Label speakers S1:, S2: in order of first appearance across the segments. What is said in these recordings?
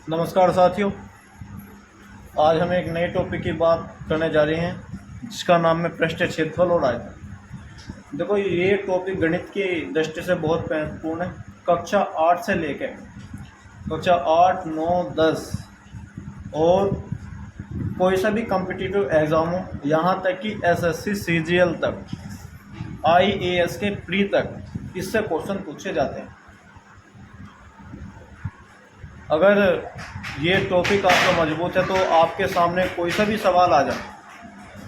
S1: नमस्कार साथियों, आज हम एक नए टॉपिक की बात करने जा रहे हैं जिसका नाम है पृष्ठीय क्षेत्रफल और आयतन। देखो, ये टॉपिक गणित की दृष्टि से बहुत महत्वपूर्ण है। कक्षा 8 से लेकर कक्षा 8, 9, 10 और कोई सा भी कॉम्पिटिटिव एग्ज़ाम हो, यहाँ तक कि एसएससी सीजीएल तक, आईएएस के प्री तक इससे क्वेश्चन पूछे जाते हैं। अगर ये टॉपिक आपका मजबूत है तो आपके सामने कोई सा भी सवाल आ जाए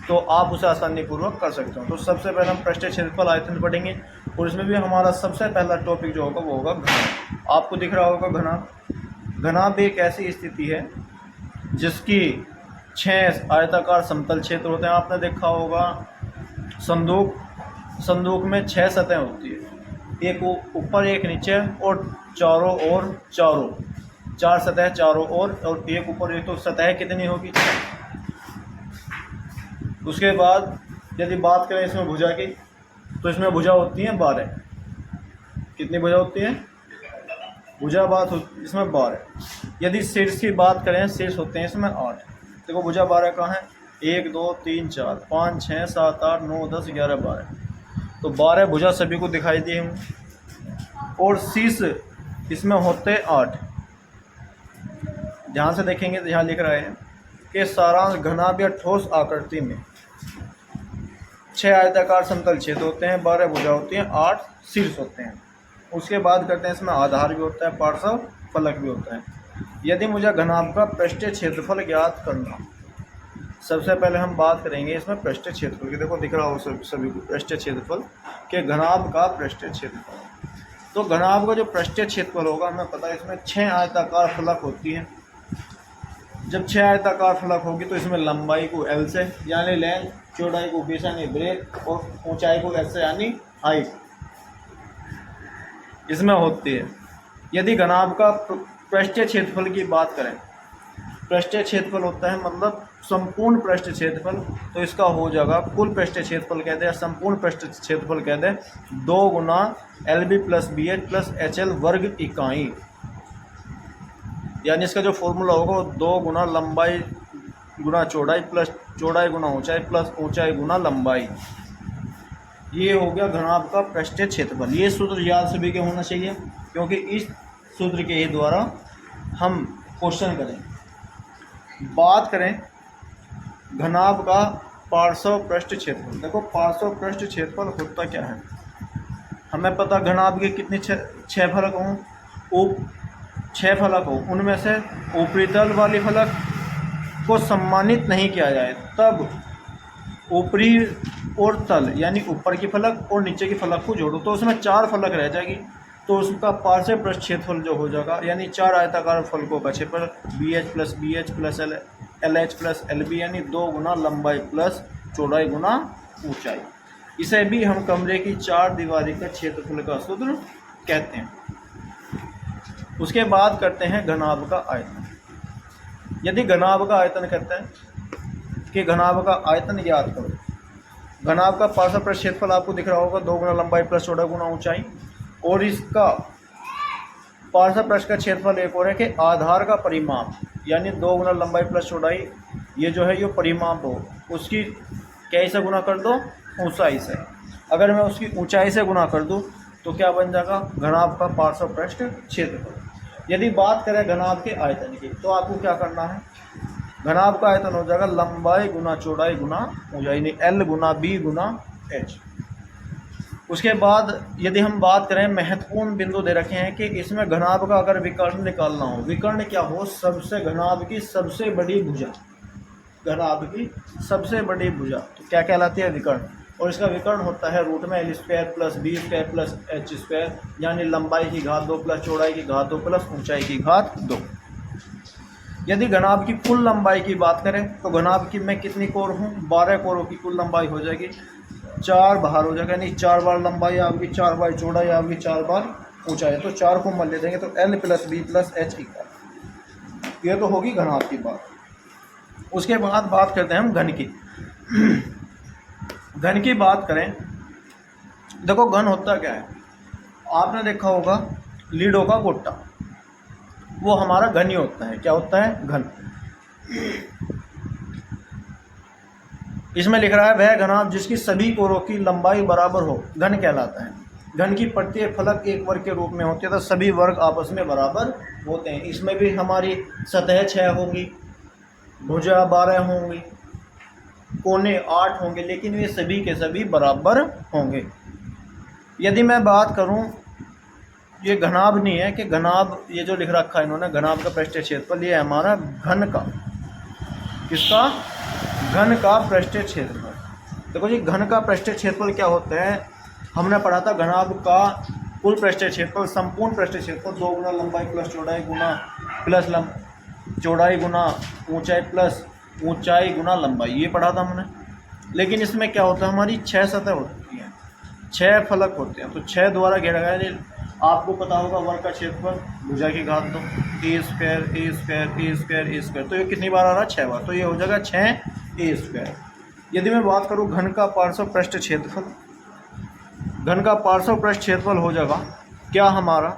S1: तो आप उसे आसानी पूर्वक कर सकते हो। तो सबसे पहले हम पृष्ठीय क्षेत्रफल आयतन पढ़ेंगे और इसमें भी हमारा सबसे पहला टॉपिक जो होगा वो होगा घनाभ। आपको दिख रहा होगा घनाभ। घनाभ एक ऐसी स्थिति है जिसकी 6 आयताकार समतल क्षेत्र होते हैं। आपने देखा होगा संदूक में 6 सतह होती है, एक ऊपर एक नीचे और चारों ओर चार सतह चारों ओर और एक ऊपर एक। तो सतह कितनी होगी? उसके बाद यदि बात करें इसमें भुजा की, तो इसमें भुजा होती है 12। कितनी भुजा होती है? भुजा इसमें 12। यदि शीर्ष की बात करें, शीर्ष होते हैं इसमें 8। देखो भुजा 12 कहाँ है? 1, 2, 3, 4, 5, 6, 7, 8, 9, 10, 11, 12। तो 12 भुजा सभी को दिखाई दिए होंगे। और शीर्ष इसमें होते 8। ध्यान से देखेंगे तो यहाँ लिख रहे हैं कि सारांश घनाभ या ठोस आकृति में 6 आयताकार समतल क्षेत्र होते हैं, 12 भुजा होती हैं, 8 शीर्ष होते हैं। उसके बाद करते हैं इसमें आधार भी होता है, पार्श्व फलक भी होता है। यदि मुझे घनाभ का पृष्ठीय क्षेत्रफल ज्ञात करना, सबसे पहले हम बात करेंगे इसमें पृष्ठीय क्षेत्रफल की। देखो दिख रहा हो सभी को पृष्ठीय क्षेत्रफल के घनाभ का पृष्ठीय क्षेत्रफल। तो घनाभ का जो पृष्ठीय क्षेत्रफल होगा, हमें पता है इसमें 6 आयताकार फलक होती है। जब 6 आयताकार फलक होगी तो इसमें लंबाई को L से यानी लेंथ, चौड़ाई को B से यानी ब्रेथ और ऊंचाई को S से यानी हाइट इसमें होती है। यदि घनाभ का पृष्ठीय क्षेत्रफल की बात करें, पृष्ठीय क्षेत्रफल होता है मतलब संपूर्ण पृष्ठीय क्षेत्रफल, तो इसका हो जाएगा कुल पृष्ठीय क्षेत्रफल कहते हैं, संपूर्ण पृष्ठीय क्षेत्रफल कहते हैं 2 गुना LB plus BH plus HL वर्ग इकाई। यानी इसका जो फॉर्मूला होगा वो 2 गुना लंबाई गुना चौड़ाई प्लस चौड़ाई गुना ऊंचाई प्लस ऊंचाई गुना लंबाई। ये हो गया घनाभ का पृष्ठीय क्षेत्रफल। ये सूत्र याद सभी के होना चाहिए, क्योंकि इस सूत्र के ही द्वारा हम क्वेश्चन करें। बात करें घनाभ का पार्श्व पृष्ठ क्षेत्रफल। देखो पार्श्व पृष्ठ क्षेत्रफल होता क्या है, हमें पता घनाभ के कितने 6 फलक हों, 6 फलक हो, उनमें से ऊपरी तल वाली फलक को सम्मानित नहीं किया जाए तब ऊपरी और तल यानी ऊपर की फलक और नीचे की फलक को जोड़ो तो उसमें 4 फलक रह जाएगी। तो उसका पार्श्व पृष्ठ क्षेत्रफल जो हो जाएगा यानी 4 आयताकार फलकों का क्षेत्रफल BH plus BH plus LH plus LB यानी 2 गुना लंबाई प्लस चौड़ाई गुना ऊंचाई। इसे भी हम कमरे की 4 दीवारी का क्षेत्रफल का सूत्र कहते हैं। उसके बाद करते हैं घनाभ का आयतन। यदि घनाभ का आयतन कहते हैं कि घनाभ का आयतन ज्ञात करो। घनाभ का पार्श्व पृष्ठ क्षेत्रफल आपको दिख रहा होगा 2 गुना लंबाई प्लस चौड़ाई गुना ऊंचाई। और इसका पार्श्व पृष्ठ का क्षेत्रफल एक और है कि आधार का परिमाप यानी 2 गुना लंबाई प्लस चौड़ाई, ये जो है ये परिमाप हो, उसकी क्या से गुना कर दो? ऊंचाई से। अगर मैं उसकी ऊंचाई से गुना कर दूं तो क्या बन जाएगा? घनाभ का पार्श्व पृष्ठ क्षेत्रफल। यदि बात करें घनाभ के आयतन की तो आपको क्या करना है? घनाभ का आयतन हो जाएगा लंबाई गुना चौड़ाई गुना ऊंचाई यानी L गुना B गुना H। उसके बाद यदि हम बात करें, महत्वपूर्ण बिंदु दे रखे हैं कि इसमें घनाभ का अगर विकर्ण निकालना हो, विकर्ण क्या हो? सबसे घनाभ की सबसे बड़ी भुजा, घनाभ की सबसे बड़ी भुजा तो क्या कहलाती है? विकर्ण। और इसका विकर्ण होता है रूट में L square plus B square plus H square यानी लंबाई की घात 2 प्लस चौड़ाई की घात 2 प्लस ऊंचाई की घात 2। यदि घनाभ की कुल लंबाई की बात करें तो घनाभ की में कितनी कोर हूँ? 12 कोरों की कुल लंबाई हो जाएगी। 4 बाहर हो जाएगा यानी 4 बार लंबाई आपकी, 4 बार चौड़ाई आपकी, 4 बार ऊंचाई। तो 4 को मल ले देंगे तो L plus B plus H equal. ये तो होगी घनाभ की बात। उसके बाद बात करते हैं हम घन की। घन की बात करें, देखो घन होता क्या है? आपने देखा होगा लीडो का गोटा। वो हमारा घन ही होता है। क्या होता है? घन। इसमें लिख रहा है वह घनाभ जिसकी सभी कोरों की लंबाई बराबर हो घन कहलाता है। घन की प्रत्येक फलक एक वर्ग के रूप में होती है, तो सभी वर्ग आपस में बराबर होते हैं। इसमें भी हमारी सतह 6 होंगी, भुजा 12 होंगी, कोने 8 होंगे, लेकिन वे सभी के सभी बराबर होंगे। यदि मैं बात करूं, ये घनाभ नहीं है कि घनाभ, ये जो लिख रखा है इन्होंने घनाभ का पृष्ठीय क्षेत्रफल, ये है हमारा घन का, किसका? घन का पृष्ठीय क्षेत्रफल। देखो जी, घन का पृष्ठीय क्षेत्रफल क्या होता है? हमने पढ़ा था घनाभ का कुल पृष्ठीय क्षेत्रफल, संपूर्ण पृष्ठीय क्षेत्रफल 2 गुना लंबाई प्लस चौड़ाई गुना प्लस चौड़ाई गुना ऊंचाई प्लस ऊंचाई गुना लंबाई, ये पढ़ा था हमने। लेकिन इसमें क्या होता है, हमारी 6 सतह होती हैं, 6 फलक होते हैं, तो 6 द्वारा घेरा गया। आपको पता होगा वर्ग का क्षेत्रफल भुजा की घात 2, ए स्क्वायर ए स्क्वायर ए स्क्वायर ए स्क्वायर, तो ये कितनी बार आ रहा है? 6 बार, तो ये हो जाएगा 6 ए स्क्वायर। यदि मैं बात करूँ घन का पार्श्व पृष्ठ क्षेत्रफल, घन का पार्श्व पृष्ठ क्षेत्रफल हो जाएगा क्या हमारा?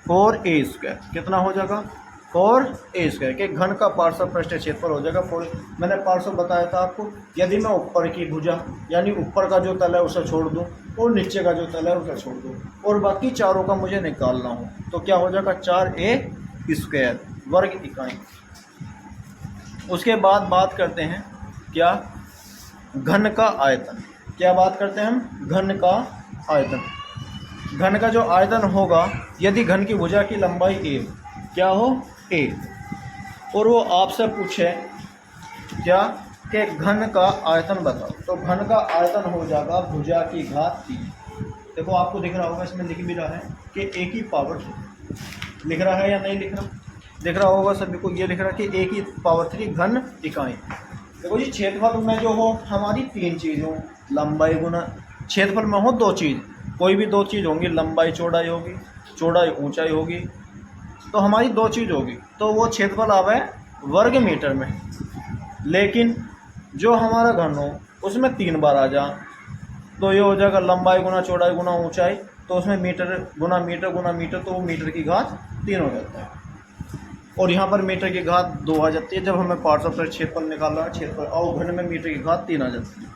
S1: 4a square. कितना हो जाएगा? 4a स्क्वायर के घन का पार्श्व पृष्ठ क्षेत्रफल हो जाएगा 4। मैंने पार्श्व बताया था आपको। यदि मैं ऊपर की भुजा यानी ऊपर का जो तल है उसे छोड़ दूं और नीचे का जो तल है उसे छोड़ दूं और बाकी चारों का मुझे निकालना हो, तो क्या हो जाएगा? 4a स्क्वायर वर्ग इकाई। उसके बाद बात करते हैं क्या? घन का आयतन। क्या बात करते हैं हम? घन का आयतन। घन का जो आयतन होगा, यदि घन की भुजा की लंबाई a, क्या हो? a, और वो आपसे पूछे क्या कि घन का आयतन बताओ, तो घन का आयतन हो जाएगा भुजा की घात 3। देखो आपको दिख रहा होगा, इसमें लिख भी रहा है कि a की पावर 3 लिख रहा है या नहीं लिख रहा? दिख रहा होगा सभी को, ये लिख रहा है कि a की पावर 3 घन इकाई। देखो जी, क्षेत्रफल में जो हो हमारी 3 चीज़ हो, लंबाई गुना, क्षेत्रफल में हो 2 चीज़, कोई भी 2 चीज़ होंगी, लंबाई चौड़ाई होगी, चौड़ाई ऊंचाई होगी, तो हमारी 2 चीज़ होगी, तो वो क्षेत्रफल आवे वर्ग मीटर में। लेकिन जो हमारा घन हो उसमें 3 बार आ जा, तो ये हो जाएगा लंबाई गुना चौड़ाई गुना ऊंचाई, तो उसमें मीटर गुना मीटर, तो वो मीटर की घात 3 हो जाता है। और यहाँ पर मीटर की घात 2 आ जाती है जब हमें पार्श्व पृष्ठ क्षेत्रफल निकालना है, क्षेत्रफल, और घन में मीटर की घात 3 आ जाती है।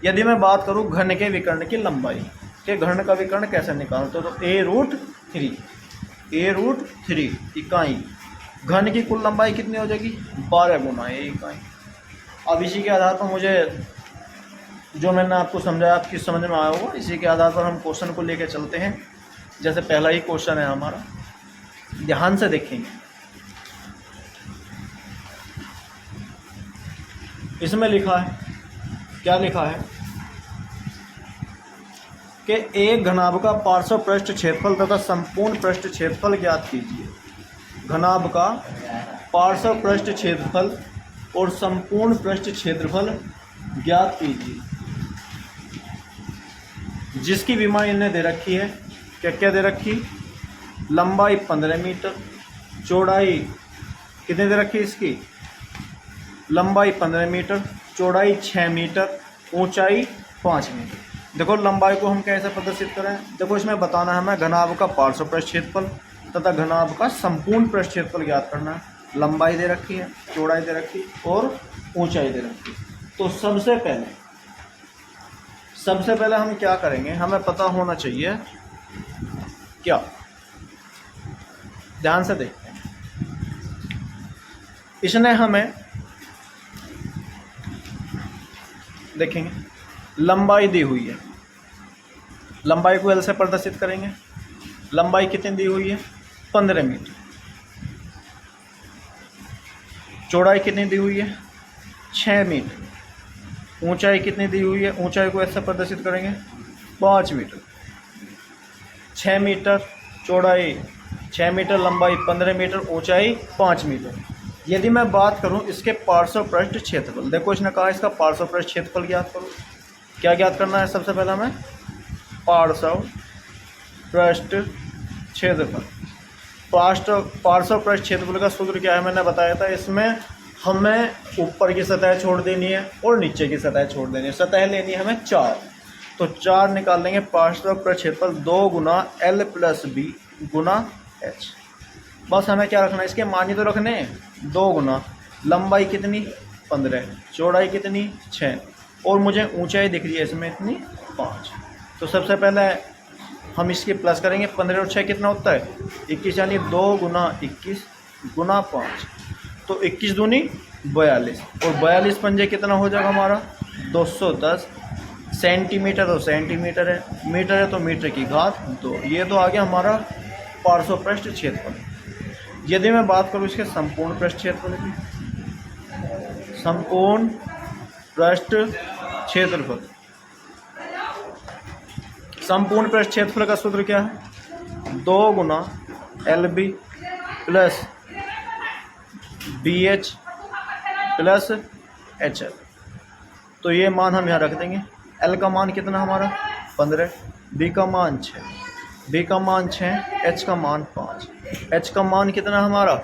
S1: यदि मैं बात करूँ घन के विकर्ण की लंबाई, के घन का विकर्ण कैसे निकालते हो, तो a√3 इकाई। घन की कुल लंबाई कितनी हो जाएगी? 12 गुना a इकाई। अब इसी के आधार पर मुझे जो मैंने आपको समझाया, आपकी समझ में आया होगा, इसी के आधार पर हम क्वेश्चन को लेकर चलते हैं। जैसे पहला ही क्वेश्चन है हमारा, ध्यान से देखेंगे। इसमें लिखा है, क्या लिखा है कि एक घनाभ का पार्श्व पृष्ठ क्षेत्रफल तथा संपूर्ण पृष्ठ क्षेत्रफल ज्ञात कीजिए। घनाभ का पार्श्व पृष्ठ क्षेत्रफल और संपूर्ण पृष्ठ क्षेत्रफल ज्ञात कीजिए, जिसकी विमा इन्हें दे रखी है। क्या क्या दे रखी? लंबाई 15 मीटर, चौड़ाई कितनी दे रखी है इसकी? लंबाई 15 मीटर, चौड़ाई 6 मीटर, ऊंचाई 5 मीटर। देखो लंबाई को हम कैसे प्रदर्शित करें, देखो इसमें बताना है हमें घनाभ का पार्श्व पृष्ठ क्षेत्रफल तथा घनाभ का संपूर्ण पृष्ठ क्षेत्रफल ज्ञात करना है। लंबाई दे रखी है, चौड़ाई दे रखी और ऊंचाई दे रखी। तो सबसे पहले हम क्या करेंगे, हमें पता होना चाहिए क्या, ध्यान से देखते हैं। इसने हमें देखेंगे लंबाई दी हुई है, लंबाई को L से प्रदर्शित करेंगे। लंबाई कितनी दी हुई है? 15 मीटर। चौड़ाई कितनी दी हुई है? 6 मीटर। ऊंचाई कितनी दी हुई है? ऊंचाई को ऐसे प्रदर्शित करेंगे 5 मीटर। 6 मीटर चौड़ाई, 6 मीटर लंबाई, 15 मीटर ऊंचाई, 5 मीटर। यदि मैं बात करूं इसके पार्श्व पृष्ठ क्षेत्रफल, देखो इसने कहा इसका पार्श्व पृष्ठ क्षेत्रफल ज्ञात करो। क्या ज्ञात करना है? सबसे पहले हमें पार्श्व पृष्ठ क्षेत्रफल। पार्श्व पृष्ठ क्षेत्रफल का सूत्र क्या है मैंने बताया था। इसमें हमें ऊपर की सतह छोड़ देनी है और नीचे की सतह छोड़ देनी है। सतह लेनी है हमें 4, तो 4 निकाल लेंगे। पार्श्व पृष्ठ क्षेत्रफल 2 गुना L + B गुना H। बस हमें क्या रखना है, इसके मान ही तो रखने हैं। 2 गुना लंबाई कितनी 15, चौड़ाई कितनी 6, और मुझे ऊंचाई दिख रही है इसमें इतनी 5। तो सबसे पहले हम इसके प्लस करेंगे, 15 और 6 कितना होता है 21, यानी 2 गुना 21 गुना 5, तो 21 दूनी 42, और 42 पंजे कितना हो जाएगा हमारा 210 सेंटीमीटर। तो सेंटीमीटर है, मीटर है तो मीटर की घात 2। ये तो आ गया हमारा पार्श्वपृष्ठ क्षेत्रफल। यदि मैं बात करूँ इसके संपूर्ण पृष्ठ क्षेत्रफल की, संपूर्ण पृष्ठ क्षेत्रफल, संपूर्ण पृष्ठ क्षेत्रफल का सूत्र क्या है, 2 गुना LB plus BH plus HL। तो ये मान हम यहाँ रख देंगे। L का मान कितना हमारा 15, B का मान 6, B का मान 6, H का मान 5। H का मान कितना हमारा,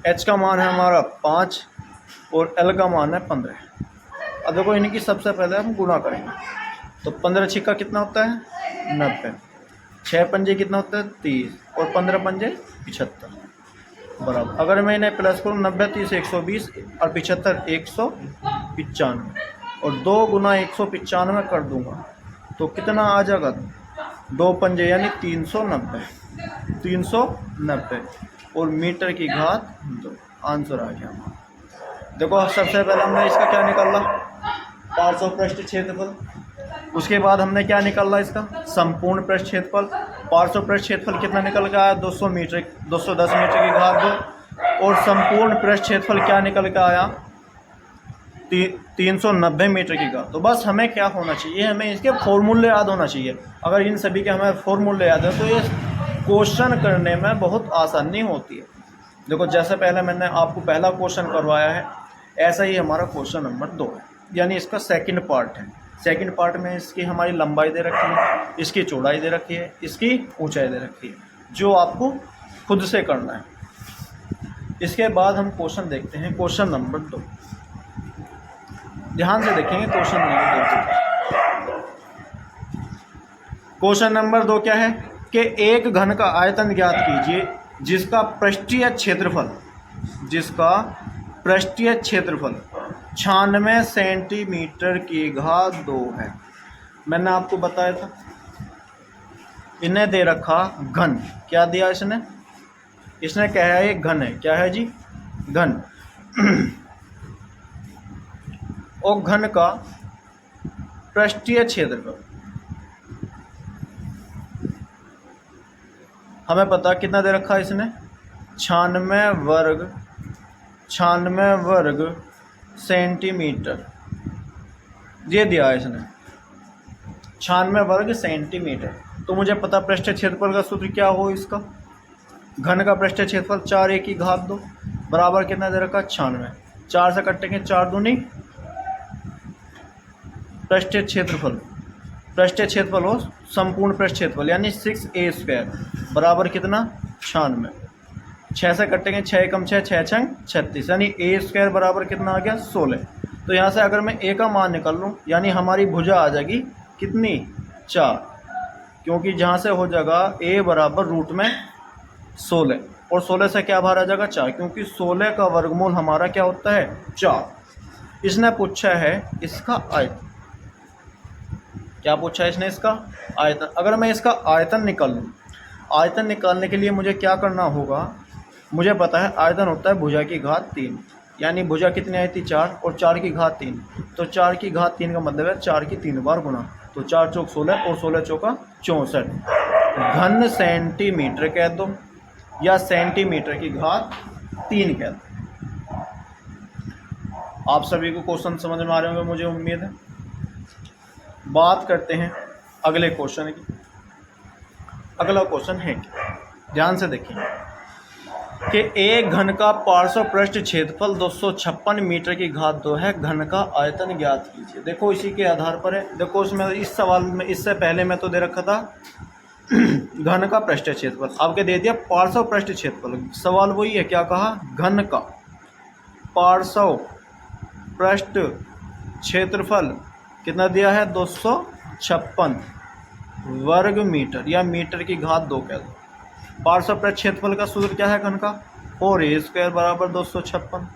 S1: H का मान है हमारा 5 और L का मान है 15। अब देखो इनकी सबसे पहले हम गुणा करेंगे, तो 15 छिक्का कितना होता है 90, 6 पंजे कितना होता है 30, और 15 पंजे 75 बराबर। अगर मैं इन्हें प्लस करूँ 90 30 120 और 75 195, और 2 गुना 195 कर दूंगा तो कितना आ जाएगा 2 पंजे यानी 390, और मीटर की घात 2। आंसर आ गया। देखो सबसे पहले हमने इसका क्या निकाला पार्श्वपृष्ठ क्षेत्रफल, उसके बाद हमने क्या निकाला इसका संपूर्ण पृष्ठ क्षेत्रफल। पार्श्वपृष्ठ क्षेत्रफल कितना निकल के आया 210 मीटर की घात 2, और संपूर्ण पृष्ठ क्षेत्रफल क्या निकल के आया 390 मीटर की घात। तो बस हमें क्या होना चाहिए, हमें इसके फॉर्मूले याद होना चाहिए। अगर इन सभी के हमें फॉर्मूले याद है तो ये क्वेश्चन करने में बहुत आसानी होती है। देखो जैसे पहले मैंने आपको पहला क्वेश्चन करवाया है, ऐसा ही हमारा क्वेश्चन नंबर 2 है, यानी इसका सेकंड पार्ट है। सेकंड पार्ट में इसकी हमारी लंबाई दे रखी है, इसकी चौड़ाई दे रखी है, इसकी ऊंचाई दे रखी है, जो आपको खुद से करना है। इसके बाद हम क्वेश्चन देखते हैं, क्वेश्चन नंबर 2। ध्यान से देखेंगे क्वेश्चन नंबर 2। क्वेश्चन नंबर 2 क्या है कि एक घन का आयतन ज्ञात कीजिए जिसका पृष्ठीय क्षेत्रफल 96 सेंटीमीटर की घात 2 है। मैंने आपको बताया था, इन्हें दे रखा घन, क्या दिया इसने कहा है एक घन है, क्या है जी घन। और घन का पृष्ठीय क्षेत्रफल हमें पता कितना दे रखा है इसने 96 वर्ग सेंटीमीटर ये दिया है इसने 96 वर्ग सेंटीमीटर। तो मुझे पता पृष्ठीय क्षेत्रफल का सूत्र क्या हो, इसका घन का पृष्ठीय क्षेत्रफल 4 a की घात 2 बराबर कितना दे रखा 96, 4 से कटेंगे 4 दूनी पृष्ठीय क्षेत्रफल हो संपूर्ण पृष्ठ क्षेत्रफल यानी 6a² बराबर कितना 96, 6 से कटेंगे 6 कम 6 6 छंग 36, यानी a² बराबर कितना आ गया 16। तो यहाँ से अगर मैं a का मान निकाल लूँ यानी हमारी भुजा आ जाएगी कितनी 4, क्योंकि जहाँ से हो जाएगा a बराबर रूट में 16, और 16 से क्या बाहर आ जाएगा 4, क्योंकि 16 का वर्गमूल हमारा क्या होता है 4। इसने पूछा है इसका आयतन, क्या पूछा है इसने इसका आयतन। अगर मैं इसका आयतन निकाल लूँ, आयतन निकालने के लिए मुझे क्या करना होगा, मुझे पता है आयतन होता है भुजा की घात 3, यानी भुजा कितनी आई थी 4 और 4 की घात 3, तो 4 की घात 3 का मतलब है 4 की 3 बार गुना, तो 4 चौक 16 और 16 चौका 64 घन सेंटीमीटर कह दो या सेंटीमीटर की घात 3 कह दो। आप सभी को क्वेश्चन समझ में आ रहे होंगे मुझे उम्मीद है। बात करते हैं अगले क्वेश्चन की। अगला क्वेश्चन है ध्यान से देखिए कि एक घन का पार्श्वपृष्ठ क्षेत्रफल 256 मीटर की घात 2 है, घन का आयतन ज्ञात कीजिए। देखो इसी के आधार पर है। देखो इसमें इस सवाल में इससे पहले मैं तो दे रखा था घन का पृष्ठ क्षेत्रफल, आपके दे दिया पार्श्वपृष्ठ क्षेत्रफल। सवाल वही है, क्या कहा घन का पार्श्वपृष्ठ क्षेत्रफल कितना दिया है 256 वर्ग मीटर या मीटर की घात 2 कह दो। पार्श्व प्रक्षेत्रफल का सूत्र क्या है घन का, 4a² बराबर 256।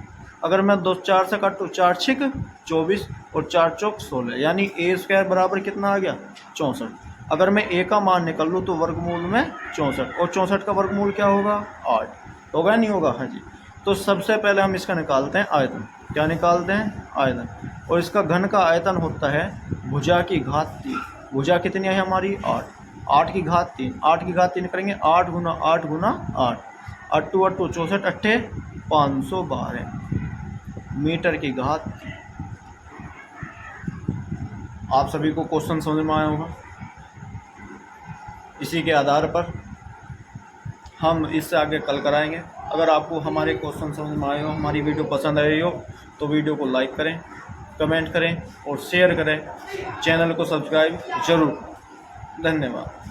S1: अगर मैं 4 से काटूँ, 4 छिक 24 और 4 चौक 16, यानी a² बराबर कितना आ गया 64। अगर मैं a का मान निकाल लूँ तो वर्गमूल में 64, और 64 का वर्गमूल क्या होगा 8 होगा, नहीं होगा, हाँ जी। तो सबसे पहले हम इसका निकालते हैं आयतन। क्या निकालते हैं आयतन, और इसका घन का आयतन होता है भुजा की घात 3। भुजा कितनी है हमारी 8, 8 की घात 3, 8 की घात 3 करेंगे 8 गुना 8 गुना 8, 8 64 अट्ठे 512 मीटर की घात। आप सभी को क्वेश्चन समझ में आया होगा। इसी के आधार पर हम इससे आगे कल कराएंगे। अगर आपको हमारे क्वेश्चन समझ में आए हो, हमारी वीडियो पसंद आई हो, तो वीडियो को लाइक करें, कमेंट करें और शेयर करें। चैनल को सब्सक्राइब जरूर। धन्यवाद।